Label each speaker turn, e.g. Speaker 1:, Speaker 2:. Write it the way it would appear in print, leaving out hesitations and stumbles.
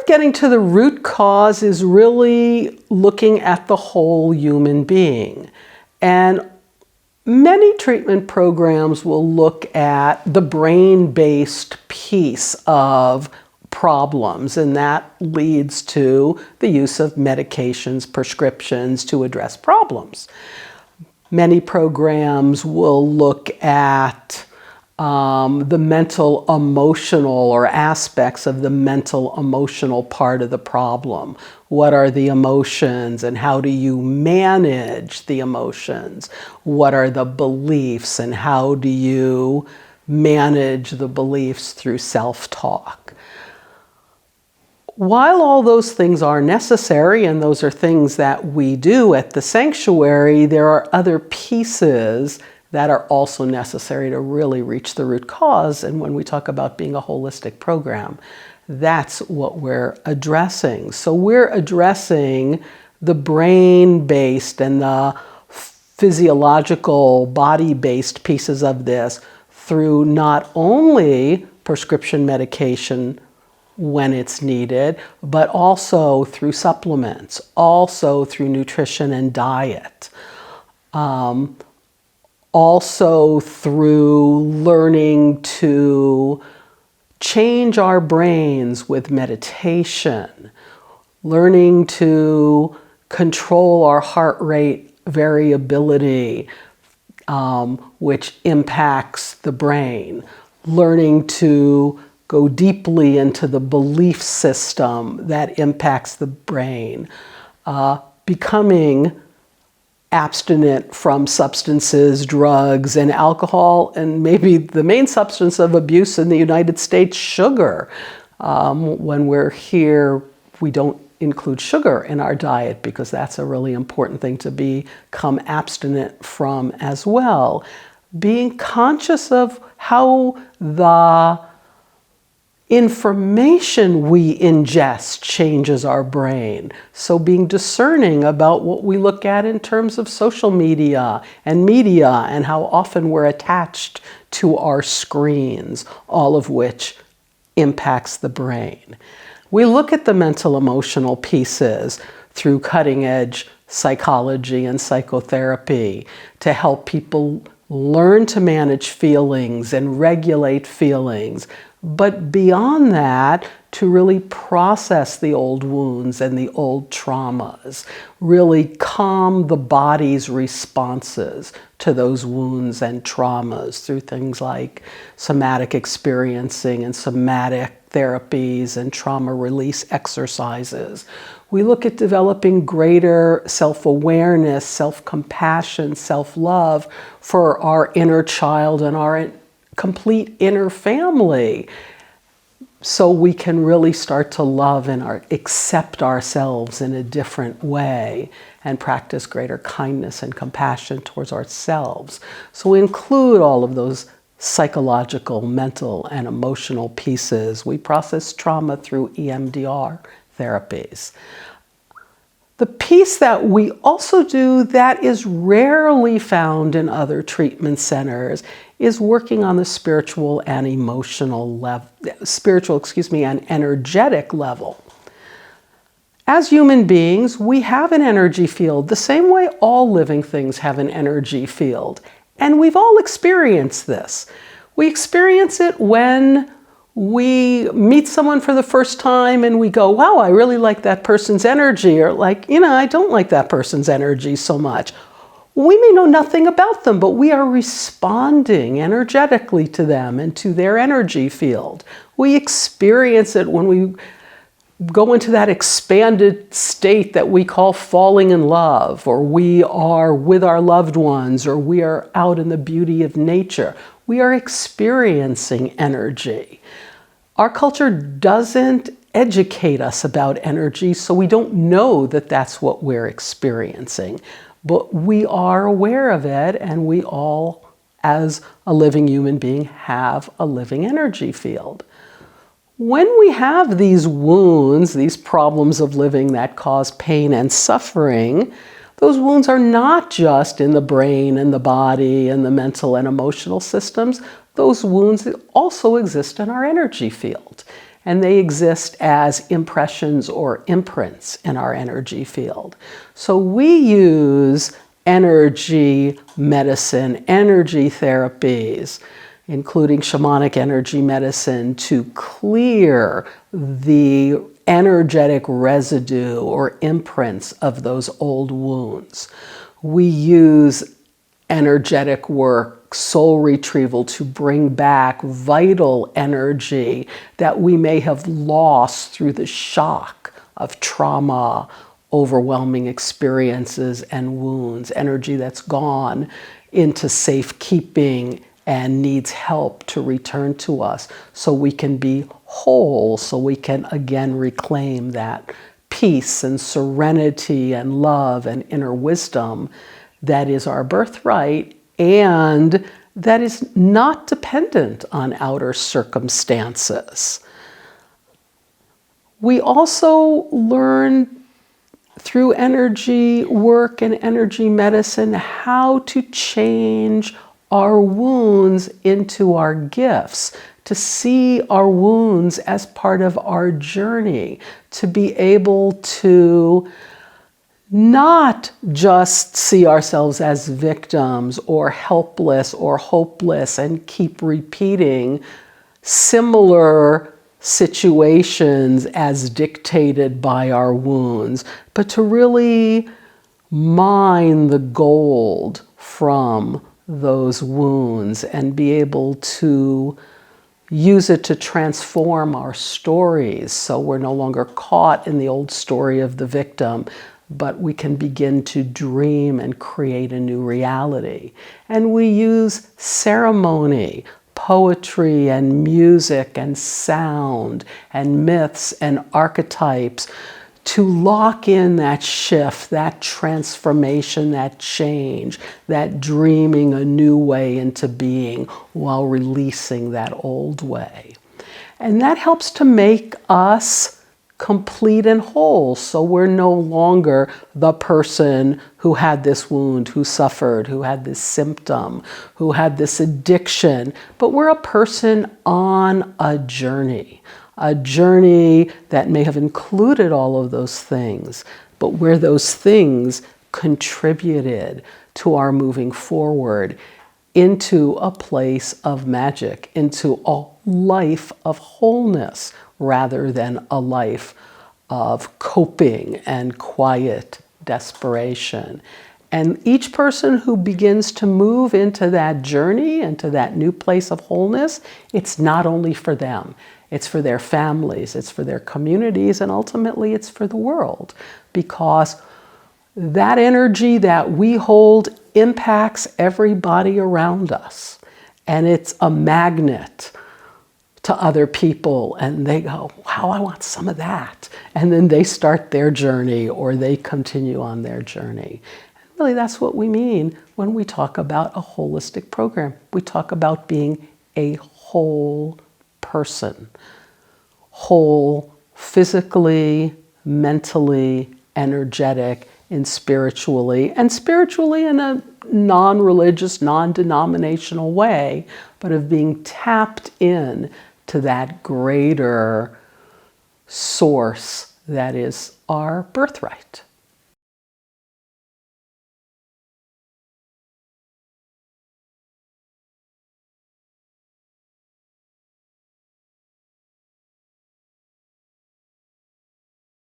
Speaker 1: getting to the root cause is really looking at the whole human being. And many treatment programs will look at the brain-based piece of problems, and that leads to the use of medications, prescriptions to address problems. Many programs will look at the mental emotional or aspects of the mental emotional part of the problem. What are the emotions and how do you manage the emotions? What are the beliefs and how do you manage the beliefs through self-talk? While all those things are necessary, and those are things that we do at the sanctuary, there are other pieces that are also necessary to really reach the root cause. And when we talk about being a holistic program, that's what we're addressing. So we're addressing the brain-based and the physiological body-based pieces of this through not only prescription medication when it's needed, but also through supplements, also through nutrition and diet. Also through learning to change our brains with meditation, learning to control our heart rate variability, which impacts the brain, learning to go deeply into the belief system that impacts the brain, becoming abstinent from substances, drugs, and alcohol, and maybe the main substance of abuse in the United States, sugar. When we're here, we don't include sugar in our diet because that's a really important thing to become abstinent from as well. Being conscious of how the information we ingest changes our brain. So being discerning about what we look at in terms of social media and how often we're attached to our screens, all of which impacts the brain. We look at the mental emotional pieces through cutting edge psychology and psychotherapy to help people learn to manage feelings and regulate feelings. But beyond that, to really process the old wounds and the old traumas, really calm the body's responses to those wounds and traumas through things like somatic experiencing and somatic therapies and trauma release exercises. We look at developing greater self-awareness, self-compassion, self-love for our inner child and our complete inner family, so we can really start to love and accept ourselves in a different way and practice greater kindness and compassion towards ourselves. So we include all of those psychological, mental, and emotional pieces. We process trauma through EMDR therapies. The piece that we also do that is rarely found in other treatment centers is working on the spiritual and emotional level, and energetic level. As human beings, we have an energy field the same way all living things have an energy field. And we've all experienced this. We experience it when we meet someone for the first time and we go, wow, I really like that person's energy, or like, I don't like that person's energy so much. We may know nothing about them, but we are responding energetically to them and to their energy field. We experience it when we go into that expanded state that we call falling in love, or we are with our loved ones, or we are out in the beauty of nature. We are experiencing energy. Our culture doesn't educate us about energy, so we don't know that that's what we're experiencing. But we are aware of it, and we all, as a living human being, have a living energy field. When we have these wounds, these problems of living that cause pain and suffering, those wounds are not just in the brain and the body and the mental and emotional systems. Those wounds also exist in our energy field. and they exist as impressions or imprints in our energy field. So we use energy medicine, energy therapies, including shamanic energy medicine, to clear the energetic residue or imprints of those old wounds. We use energetic work, soul retrieval, to bring back vital energy that we may have lost through the shock of trauma, overwhelming experiences, and wounds, energy that's gone into safekeeping and needs help to return to us so we can be whole, so we can again reclaim that peace and serenity and love and inner wisdom that is our birthright and that is not dependent on outer circumstances. We also learn through energy work and energy medicine how to change our wounds into our gifts, to see our wounds as part of our journey, to be able to not just see ourselves as victims or helpless or hopeless and keep repeating similar situations as dictated by our wounds, but to really mine the gold from those wounds and be able to use it to transform our stories so we're no longer caught in the old story of the victim, but we can begin to dream and create a new reality. And we use ceremony, poetry and music and sound and myths and archetypes to lock in that shift, that transformation, that change, that dreaming a new way into being while releasing that old way. And that helps to make us complete and whole, so we're no longer the person who had this wound, who suffered, who had this symptom, who had this addiction, but we're a person on a journey that may have included all of those things, but where those things contributed to our moving forward into a place of magic, into a life of wholeness, rather than a life of coping and quiet desperation. And each person who begins to move into that journey, into that new place of wholeness, it's not only for them, it's for their families, it's for their communities, and ultimately it's for the world, because that energy that we hold impacts everybody around us. And it's a magnet to other people, and they go, wow, I want some of that. And then they start their journey, or they continue on their journey. And really, that's what we mean when we talk about a holistic program. We talk about being a whole person. Whole physically, mentally, energetic, and spiritually in a non-religious, non-denominational way, but of being tapped in to that greater source that is our birthright.